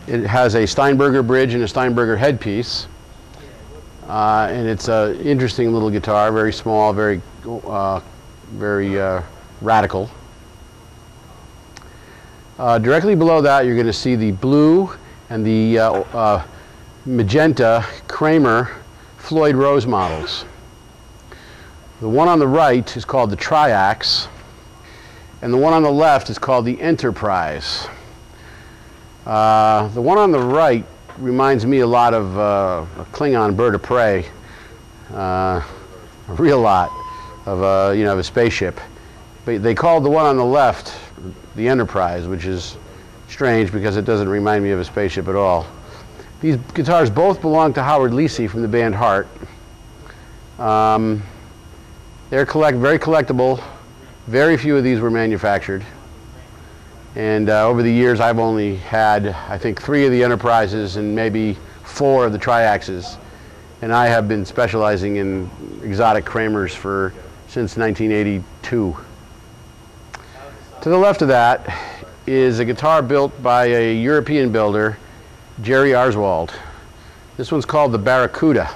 It has a Steinberger bridge and a Steinberger headpiece. And it's an interesting little guitar, very small, very radical. Directly below that, you're going to see the blue and the magenta Kramer Floyd Rose models. The one on the right is called the Triax, and the one on the left is called the Enterprise. The one on the right reminds me a lot of a Klingon bird of prey, a real lot of a spaceship. But they called the one on the left the Enterprise, which is strange because it doesn't remind me of a spaceship at all. These guitars both belong to Howard Lisi from the band Heart. They're very collectible. Very few of these were manufactured. And over the years, I've only had, I think, 3 of the Enterprises and maybe 4 of the Triaxes. And I have been specializing in exotic Kramers since 1982. To the left of that is a guitar built by a European builder, Jerry Arswald. This one's called the Barracuda.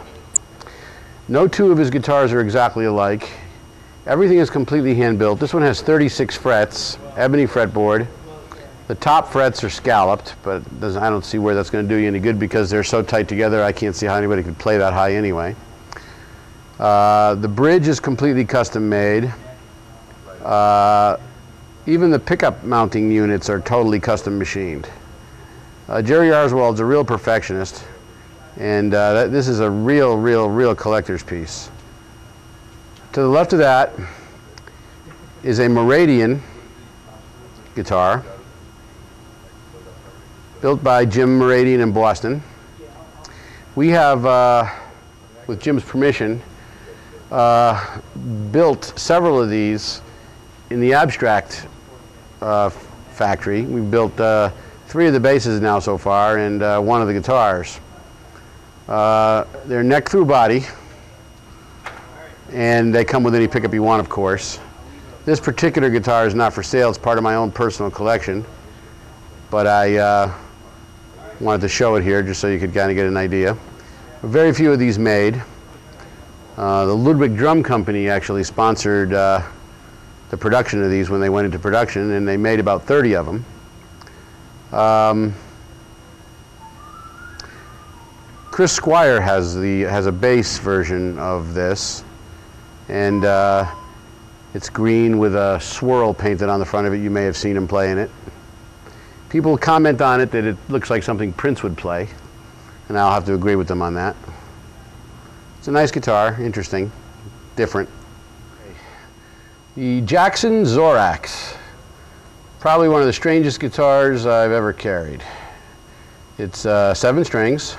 No 2 of his guitars are exactly alike. Everything is completely hand-built. This one has 36 frets, ebony fretboard. The top frets are scalloped, but I don't see where that's going to do you any good because they're so tight together. I can't see how anybody could play that high anyway. The bridge is completely custom made. Even the pickup mounting units are totally custom machined. Jerry Arswald's a real perfectionist, and this is a real collector's piece. To the left of that is a Meridian guitar built by Jim Meridian in Boston. We have, with Jim's permission, built several of these in the Abstract factory. We've built 3 of the basses now so far and 1 of the guitars. They're neck through body, and they come with any pickup you want, of course. This particular guitar is not for sale. It's part of my own personal collection, but I wanted to show it here just so you could kind of get an idea. Very few of these made. The Ludwig Drum Company actually sponsored the production of these when they went into production, and they made about 30 of them. Chris Squire has a bass version of this, and it's green with a swirl painted on the front of it. You may have seen him playing it. People comment on it that it looks like something Prince would play, and I'll have to agree with them on that. It's a nice guitar, interesting, different. The Jackson Zorax, probably one of the strangest guitars I've ever carried. It's 7 strings,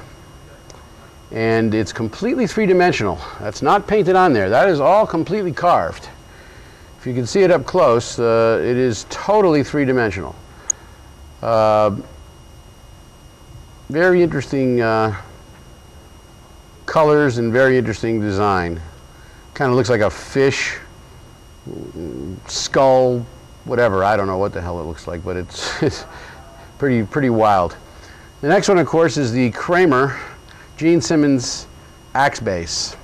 and it's completely 3-dimensional. That's not painted on there. That is all completely carved. If you can see it up close, it is totally 3-dimensional. Very interesting colors and very interesting design. Kind of looks like a fish, skull, whatever. I don't know what the hell it looks like, but it's pretty wild. The next one, of course, is the Kramer Gene Simmons Axe Bass.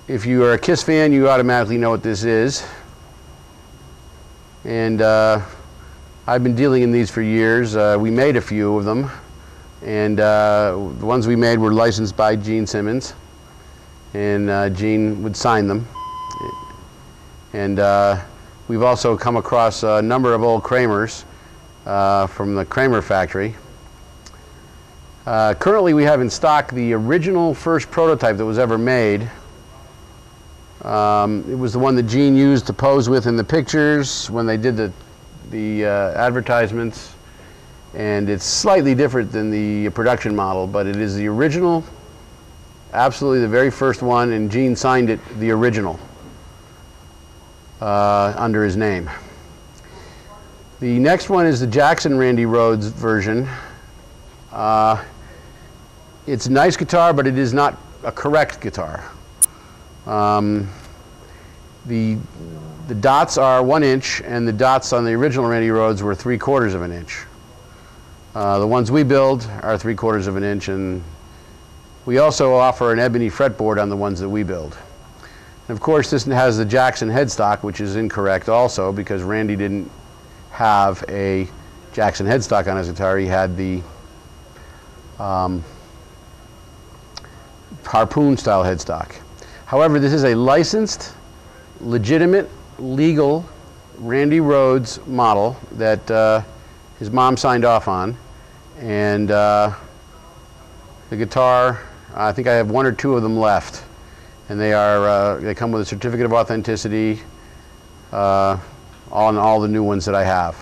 If you are a Kiss fan, you automatically know what this is. And I've been dealing in these for years. We made a few of them, and the ones we made were licensed by Gene Simmons, and Gene would sign them. And we've also come across a number of old Kramers from the Kramer factory. Currently we have in stock the original first prototype that was ever made. It was the one that Gene used to pose with in the pictures when they did the advertisements, and it's slightly different than the production model, but it is the original, absolutely the very first one, and Gene signed it the original under his name. The next one is the Jackson Randy Rhoads version. It's a nice guitar, but it is not a correct guitar. The The dots are 1 inch, and the dots on the original Randy Rhoads were 3/4 of an inch. The ones we build are 3/4 of an inch, and we also offer an ebony fretboard on the ones that we build. And of course, this has the Jackson headstock, which is incorrect also, because Randy didn't have a Jackson headstock on his guitar. He had the harpoon style headstock. However, this is a licensed, legitimate, legal Randy Rhoads model that his mom signed off on. And the guitar, I think I have 1 or 2 of them left, and they come with a certificate of authenticity on all the new ones that I have.